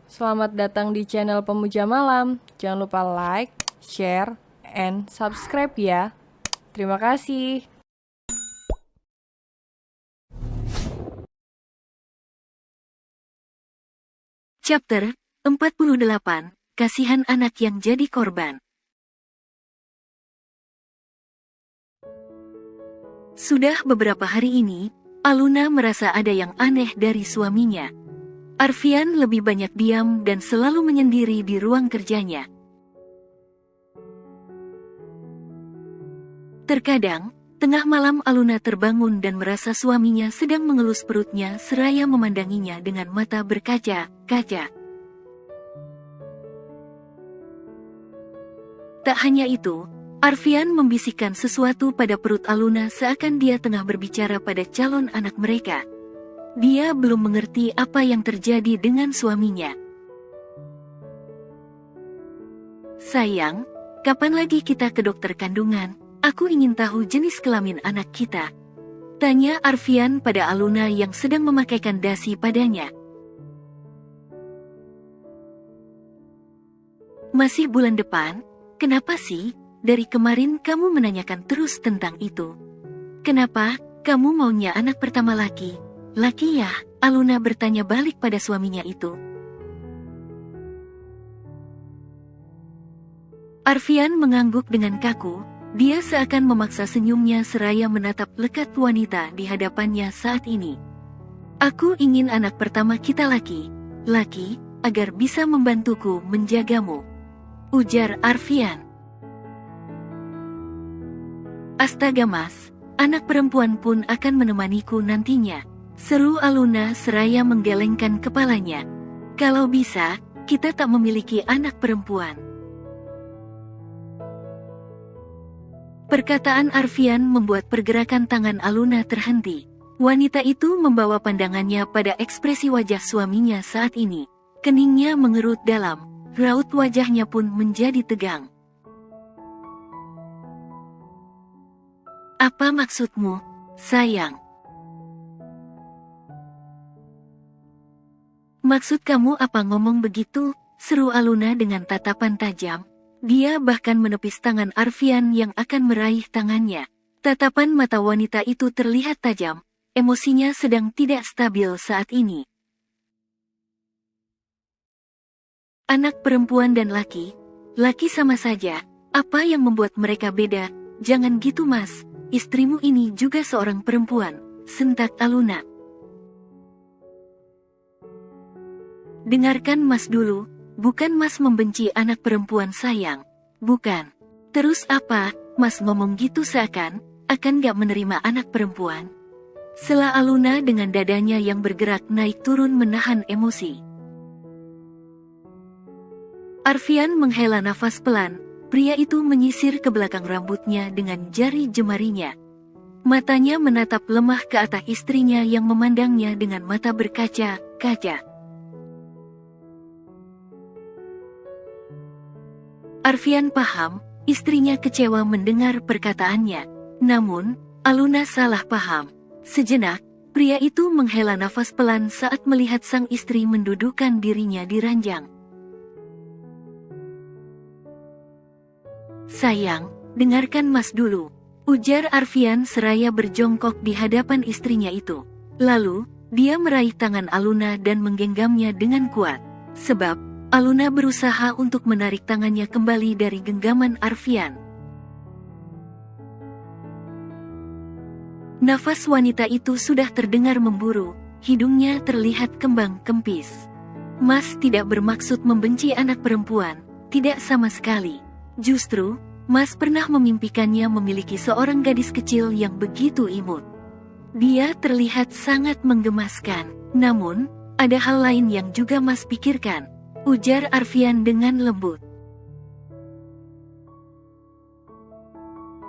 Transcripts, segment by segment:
Selamat datang di channel Pemuja Malam. Jangan lupa like, share, and subscribe ya. Terima kasih. Chapter 48, Kasihan anak yang jadi korban. Sudah beberapa hari ini, Aluna merasa ada yang aneh dari suaminya. Arfian lebih banyak diam dan selalu menyendiri di ruang kerjanya. Terkadang, tengah malam Aluna terbangun dan merasa suaminya sedang mengelus perutnya seraya memandanginya dengan mata berkaca-kaca. Tak hanya itu, Arfian membisikkan sesuatu pada perut Aluna seakan dia tengah berbicara pada calon anak mereka. Dia belum mengerti apa yang terjadi dengan suaminya. Sayang, kapan lagi kita ke dokter kandungan? Aku ingin tahu jenis kelamin anak kita. Tanya Arfian pada Aluna yang sedang memakaikan dasi padanya. Masih bulan depan? Kenapa sih? Dari kemarin kamu menanyakan terus tentang itu. Kenapa? Kamu maunya anak pertama laki? Laki ya? Aluna bertanya balik pada suaminya itu. Arfian mengangguk dengan kaku. Dia seakan memaksa senyumnya seraya menatap lekat wanita di hadapannya saat ini. Aku ingin anak pertama kita laki, agar bisa membantuku menjagamu, ujar Arfian. Astaga mas, anak perempuan pun akan menemaniku nantinya, seru Aluna seraya menggelengkan kepalanya. Kalau bisa, kita tak memiliki anak perempuan. Perkataan Arfian membuat pergerakan tangan Aluna terhenti. Wanita itu membawa pandangannya pada ekspresi wajah suaminya saat ini. Keningnya mengerut dalam, raut wajahnya pun menjadi tegang. Apa maksudmu, sayang? Maksud kamu apa ngomong begitu? Seru Aluna dengan tatapan tajam. Dia bahkan menepis tangan Arfian yang akan meraih tangannya. Tatapan mata wanita itu terlihat tajam, emosinya sedang tidak stabil saat ini. Anak perempuan dan laki sama saja, apa yang membuat mereka beda? Jangan gitu mas, istrimu ini juga seorang perempuan, sentak Aluna. Dengarkan mas dulu. Bukan mas membenci anak perempuan sayang. Bukan. Terus apa, mas ngomong gitu seakan, akan gak menerima anak perempuan? Sela Aluna dengan dadanya yang bergerak naik turun menahan emosi. Arfian menghela nafas pelan, pria itu menyisir ke belakang rambutnya dengan jari jemarinya. Matanya menatap lemah ke atas istrinya yang memandangnya dengan mata berkaca-kaca. Arfian paham, istrinya kecewa mendengar perkataannya. Namun, Aluna salah paham. Sejenak, pria itu menghela nafas pelan saat melihat sang istri mendudukkan dirinya di ranjang. Sayang, dengarkan mas dulu, ujar Arfian seraya berjongkok di hadapan istrinya itu. Lalu, dia meraih tangan Aluna dan menggenggamnya dengan kuat. Sebab, Aluna berusaha untuk menarik tangannya kembali dari genggaman Arfian. Nafas wanita itu sudah terdengar memburu, hidungnya terlihat kembang kempis. Mas tidak bermaksud membenci anak perempuan, tidak sama sekali. Justru, Mas pernah memimpikannya memiliki seorang gadis kecil yang begitu imut. Dia terlihat sangat menggemaskan, namun, ada hal lain yang juga Mas pikirkan, ujar Arfian dengan lembut.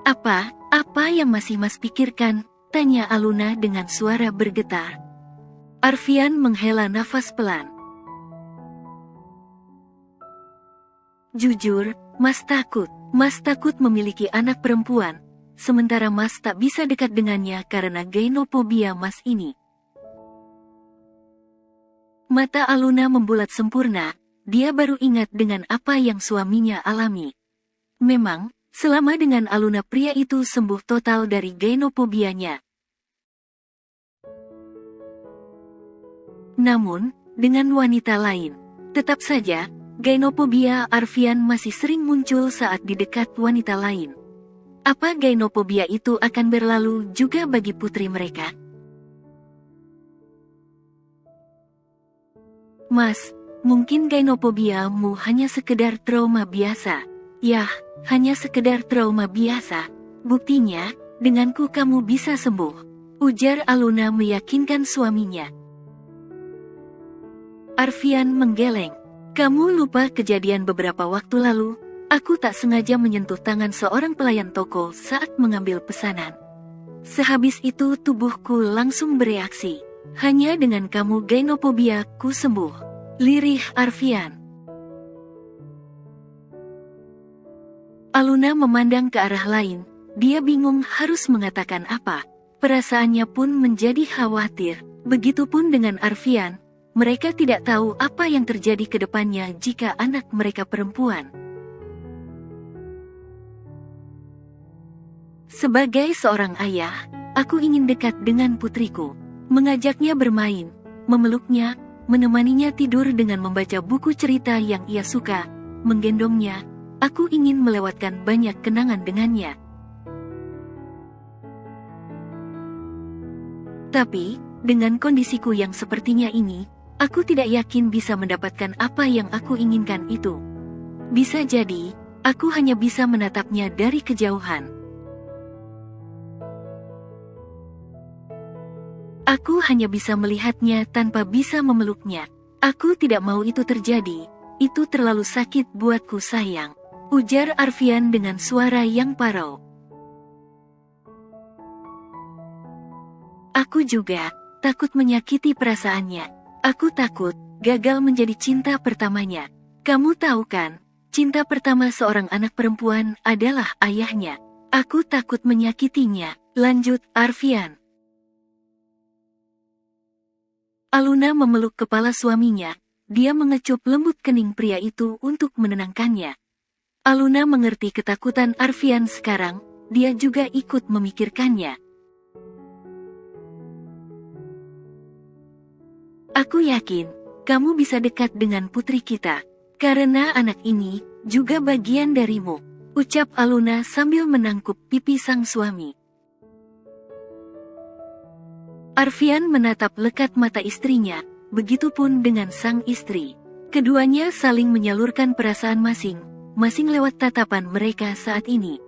Apa yang masih mas pikirkan? Tanya Aluna dengan suara bergetar. Arfian menghela nafas pelan. Jujur, mas takut memiliki anak perempuan, sementara mas tak bisa dekat dengannya karena gynophobia mas ini. Mata Aluna membulat sempurna, dia baru ingat dengan apa yang suaminya alami. Memang, selama dengan Aluna pria itu sembuh total dari gynofobianya. Namun, dengan wanita lain, tetap saja, gynofobia Arfian masih sering muncul saat di dekat wanita lain. Apa gynofobia itu akan berlalu juga bagi putri mereka? Mas, mungkin gynofobiamu hanya sekedar trauma biasa. Yah, hanya sekedar trauma biasa. Buktinya, denganku kamu bisa sembuh. Ujar Aluna meyakinkan suaminya. Arfian menggeleng. Kamu lupa kejadian beberapa waktu lalu? Aku tak sengaja menyentuh tangan seorang pelayan toko saat mengambil pesanan. Sehabis itu tubuhku langsung bereaksi. Hanya dengan kamu gynofobia ku sembuh. Lirih Arfian. Aluna memandang ke arah lain. Dia bingung harus mengatakan apa. Perasaannya pun menjadi khawatir. Begitupun dengan Arfian. Mereka tidak tahu apa yang terjadi ke depannya jika anak mereka perempuan. Sebagai seorang ayah, aku ingin dekat dengan putriku. Mengajaknya bermain, memeluknya, menemaninya tidur dengan membaca buku cerita yang ia suka, menggendongnya. Aku ingin melewatkan banyak kenangan dengannya. Tapi, dengan kondisiku yang sepertinya ini, aku tidak yakin bisa mendapatkan apa yang aku inginkan itu. Bisa jadi, aku hanya bisa menatapnya dari kejauhan. Aku hanya bisa melihatnya tanpa bisa memeluknya. Aku tidak mau itu terjadi. Itu terlalu sakit buatku sayang. Ujar Arfian dengan suara yang parau. Aku juga takut menyakiti perasaannya. Aku takut gagal menjadi cinta pertamanya. Kamu tahu kan, cinta pertama seorang anak perempuan adalah ayahnya. Aku takut menyakitinya, lanjut Arfian. Aluna memeluk kepala suaminya. Dia mengecup lembut kening pria itu untuk menenangkannya. Aluna mengerti ketakutan Arfian sekarang, dia juga ikut memikirkannya. Aku yakin, kamu bisa dekat dengan putri kita, karena anak ini juga bagian darimu, ucap Aluna sambil menangkup pipi sang suami. Arfian menatap lekat mata istrinya, begitupun dengan sang istri. Keduanya saling menyalurkan perasaan masing-masing lewat tatapan mereka saat ini.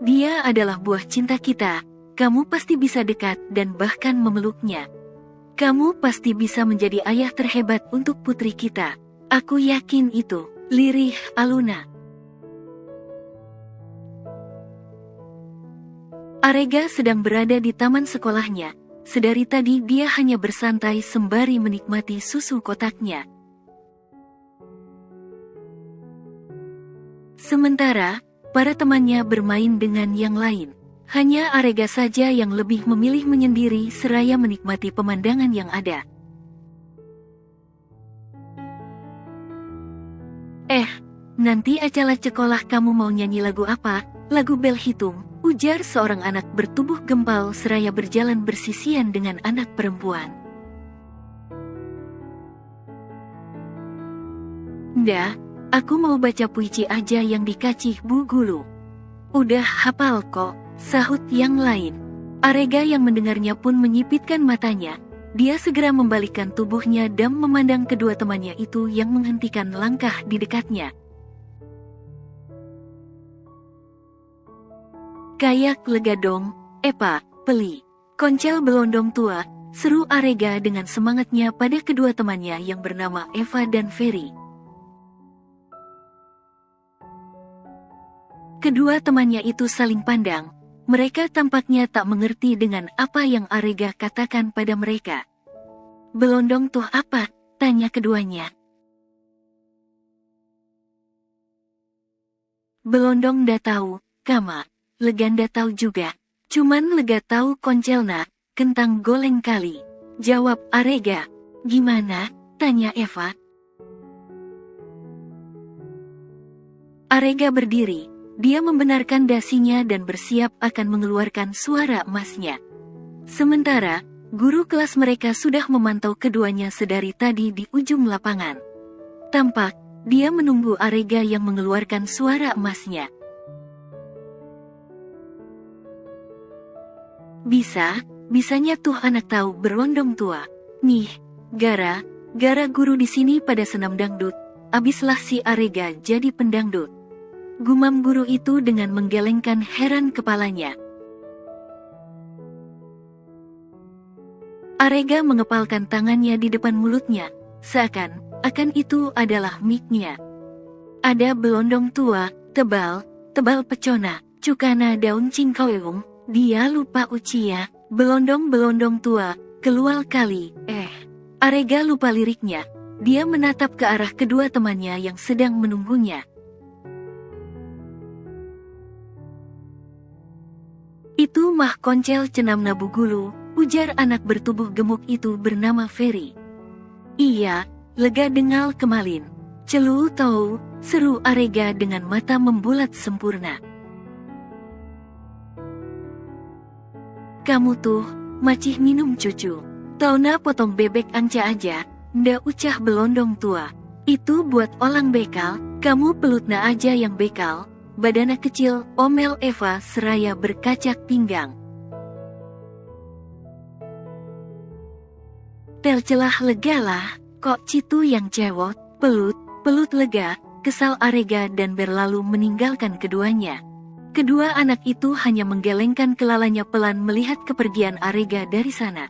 Dia adalah buah cinta kita. Kamu pasti bisa dekat dan bahkan memeluknya. Kamu pasti bisa menjadi ayah terhebat untuk putri kita. Aku yakin itu, lirih Aluna. Arega sedang berada di taman sekolahnya. Sedari tadi dia hanya bersantai sembari menikmati susu kotaknya. Sementara, para temannya bermain dengan yang lain. Hanya Arega saja yang lebih memilih menyendiri seraya menikmati pemandangan yang ada. Nanti acara sekolah kamu mau nyanyi lagu apa? Lagu bel hitung, ujar seorang anak bertubuh gempal seraya berjalan bersisian dengan anak perempuan. Nda, aku mau baca puisi aja yang dikasih Bu Guru. Udah hafal kok, sahut yang lain. Arega yang mendengarnya pun menyipitkan matanya. Dia segera membalikkan tubuhnya dan memandang kedua temannya itu yang menghentikan langkah di dekatnya. Kayak lega dong, Epa, Peli. Koncel belondong tua, seru Arega dengan semangatnya pada kedua temannya yang bernama Eva dan Ferry. Kedua temannya itu saling pandang. Mereka tampaknya tak mengerti dengan apa yang Arega katakan pada mereka. Belondong tuh apa? Tanya keduanya. Belondong dah tahu, Kama. Lega nda tahu juga. Cuman lega tahu koncelna, kentang goreng kali, jawab Arega. Gimana? Tanya Eva. Arega berdiri, dia membenarkan dasinya dan bersiap akan mengeluarkan suara emasnya. Sementara, guru kelas mereka sudah memantau keduanya sedari tadi di ujung lapangan. Tampak, dia menunggu Arega yang mengeluarkan suara emasnya. Bisanya tuh anak tahu berondong tua. Nih, gara guru di sini pada senam dangdut, abislah si Arega jadi pendangdut. Gumam guru itu dengan menggelengkan heran kepalanya. Arega mengepalkan tangannya di depan mulutnya, seakan-akan itu adalah mic-nya. Ada belondong tua, tebal pecona, cukana daun cingkoeung, dia lupa ucia, belondong tua, keluar kali, Arega lupa liriknya, dia menatap ke arah kedua temannya yang sedang menunggunya. Itu mah koncel cenam nabu gulu, ujar anak bertubuh gemuk itu bernama Ferry. Iya, lega dengal kemalin. Celu tahu, seru Arega dengan mata membulat sempurna. Kamu tuh, macih minum cucu. Tauna potong bebek anca aja, nda ucah belondong tua. Itu buat orang bekal, kamu pelutna aja yang bekal. Badana kecil, omel Eva seraya berkacak pinggang. Tercelah legalah, kok citu yang cewot, pelut lega, kesal Arega dan berlalu meninggalkan keduanya. Kedua anak itu hanya menggelengkan kelalanya pelan melihat kepergian Arega dari sana.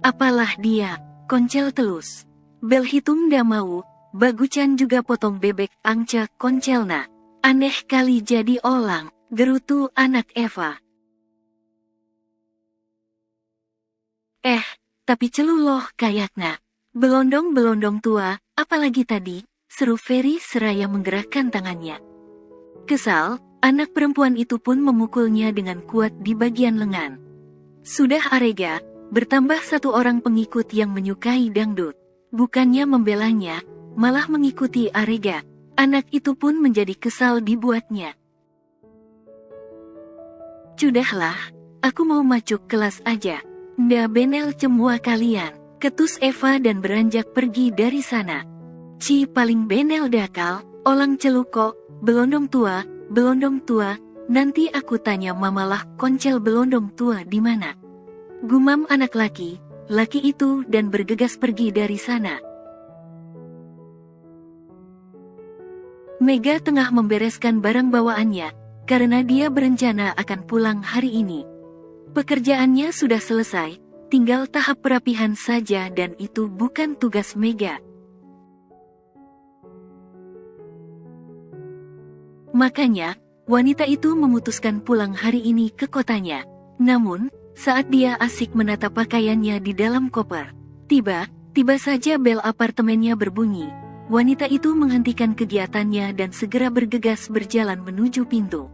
Apalah dia, koncel telus. Bel hitung dah mau, bagucan juga potong bebek angca koncelna. Aneh kali jadi orang, gerutu anak Eva. Tapi celuloh kayakna. Belondong tua, apalagi tadi, seru Ferry seraya menggerakkan tangannya. Kesal, anak perempuan itu pun memukulnya dengan kuat di bagian lengan. Sudah Arega, bertambah satu orang pengikut yang menyukai dangdut. Bukannya membelanya, malah mengikuti Arega. Anak itu pun menjadi kesal dibuatnya. Sudahlah, aku mau masuk kelas aja. Nda benel cemua kalian, ketus Eva dan beranjak pergi dari sana. Ci paling benel dakal, olang celuko, belondong tua, nanti aku tanya mamalah koncel belondong tua di mana. Gumam anak laki itu dan bergegas pergi dari sana. Mega tengah membereskan barang bawaannya, karena dia berencana akan pulang hari ini. Pekerjaannya sudah selesai, tinggal tahap perapihan saja dan itu bukan tugas Mega. Makanya, wanita itu memutuskan pulang hari ini ke kotanya. Namun, saat dia asik menata pakaiannya di dalam koper, tiba saja bel apartemennya berbunyi. Wanita itu menghentikan kegiatannya dan segera bergegas berjalan menuju pintu.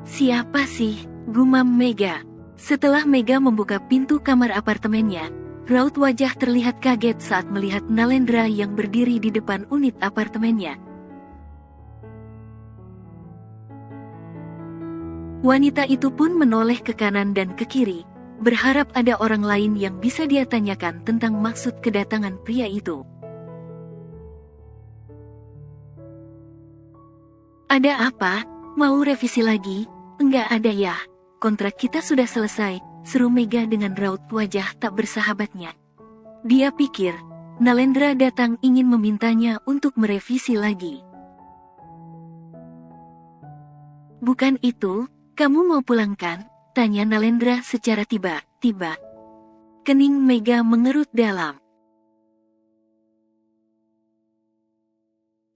Siapa sih? Gumam Mega. Setelah Mega membuka pintu kamar apartemennya, raut wajah terlihat kaget saat melihat Nalendra yang berdiri di depan unit apartemennya. Wanita itu pun menoleh ke kanan dan ke kiri, berharap ada orang lain yang bisa dia tanyakan tentang maksud kedatangan pria itu. Ada apa? Mau revisi lagi? Enggak ada ya, kontrak kita sudah selesai, seru Mega dengan raut wajah tak bersahabatnya. Dia pikir, Nalendra datang ingin memintanya untuk merevisi lagi. Bukan itu, kamu mau pulang kan? Tanya Nalendra secara tiba-tiba. Kening Mega mengerut dalam.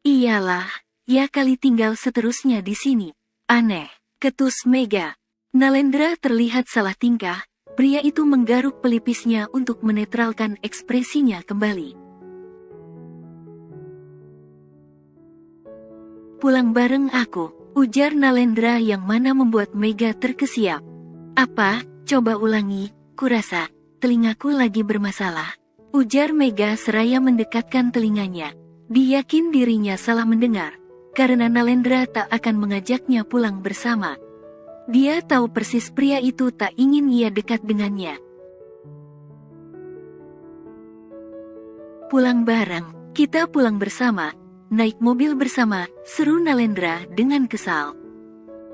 Iyalah, ya kali tinggal seterusnya di sini. Aneh. Ketus Mega. Nalendra terlihat salah tingkah, pria itu menggaruk pelipisnya untuk menetralkan ekspresinya kembali. Pulang bareng aku, Ujar Nalendra yang mana membuat Mega terkesiap. Apa? Coba ulangi, kurasa telingaku lagi bermasalah. Ujar Mega seraya mendekatkan telinganya. Dia yakin dirinya salah mendengar, karena Nalendra tak akan mengajaknya pulang bersama. Dia tahu persis pria itu tak ingin ia dekat dengannya. Pulang bareng, kita pulang bersama, naik mobil bersama, seru Nalendra dengan kesal.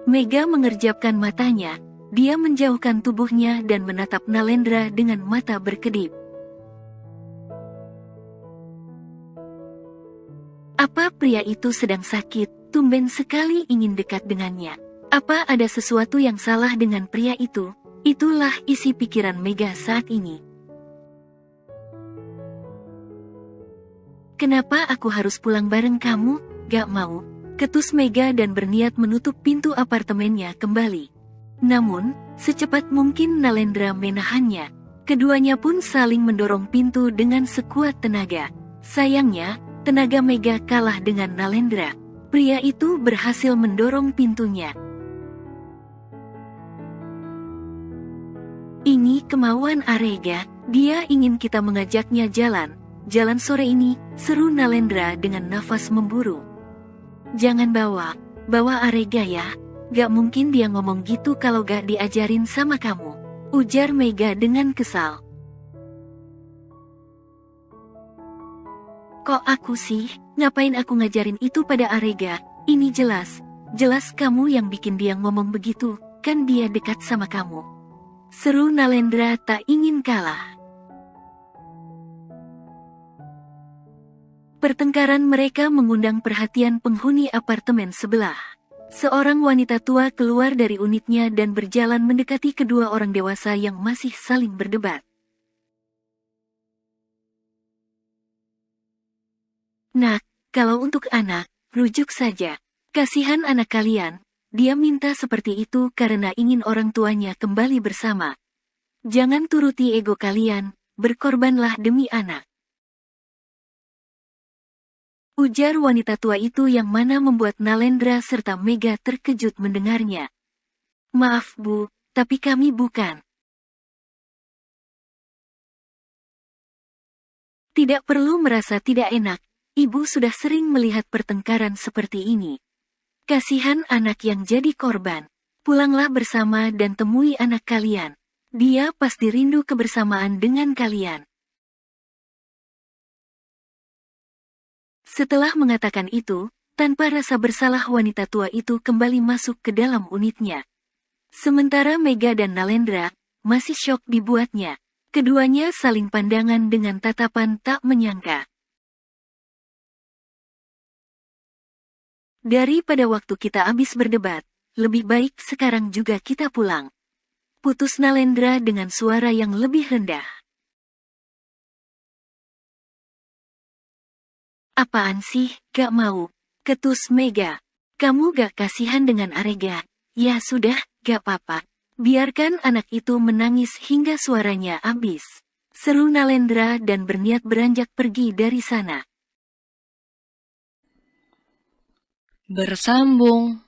Mega mengerjapkan matanya, dia menjauhkan tubuhnya dan menatap Nalendra dengan mata berkedip. Apa pria itu sedang sakit, tumben sekali ingin dekat dengannya. Apa ada sesuatu yang salah dengan pria itu? Itulah isi pikiran Mega saat ini. Kenapa aku harus pulang bareng kamu? Gak mau, ketus Mega dan berniat menutup pintu apartemennya kembali. Namun, secepat mungkin Nalendra menahannya. Keduanya pun saling mendorong pintu dengan sekuat tenaga. Sayangnya, tenaga Mega kalah dengan Nalendra. Pria itu berhasil mendorong pintunya. Ini kemauan Arega, dia ingin kita mengajaknya jalan sore ini, seru Nalendra dengan nafas memburu. Jangan bawa Arega ya, gak mungkin dia ngomong gitu kalau gak diajarin sama kamu, ujar Mega dengan kesal. Kok aku sih, ngapain aku ngajarin itu pada Arega? Ini jelas kamu yang bikin dia ngomong begitu, kan dia dekat sama kamu. Seru Nalendra tak ingin kalah. Pertengkaran mereka mengundang perhatian penghuni apartemen sebelah. Seorang wanita tua keluar dari unitnya dan berjalan mendekati kedua orang dewasa yang masih saling berdebat. Nak, kalau untuk anak, rujuk saja. Kasihan anak kalian, dia minta seperti itu karena ingin orang tuanya kembali bersama. Jangan turuti ego kalian, berkorbanlah demi anak. Ujar wanita tua itu yang mana membuat Nalendra serta Mega terkejut mendengarnya. Maaf Bu, tapi kami bukan. Tidak perlu merasa tidak enak, Ibu sudah sering melihat pertengkaran seperti ini. Kasihan anak yang jadi korban. Pulanglah bersama dan temui anak kalian. Dia pasti rindu kebersamaan dengan kalian. Setelah mengatakan itu, tanpa rasa bersalah wanita tua itu kembali masuk ke dalam unitnya. Sementara Mega dan Nalendra masih syok dibuatnya. Keduanya saling pandangan dengan tatapan tak menyangka. Daripada waktu kita habis berdebat, lebih baik sekarang juga kita pulang. Putus Nalendra dengan suara yang lebih rendah. Apaan sih, gak mau? Ketus Mega. Kamu gak kasihan dengan Arega? Ya sudah, gak apa-apa. Biarkan anak itu menangis hingga suaranya habis. Seru Nalendra dan berniat beranjak pergi dari sana. Bersambung.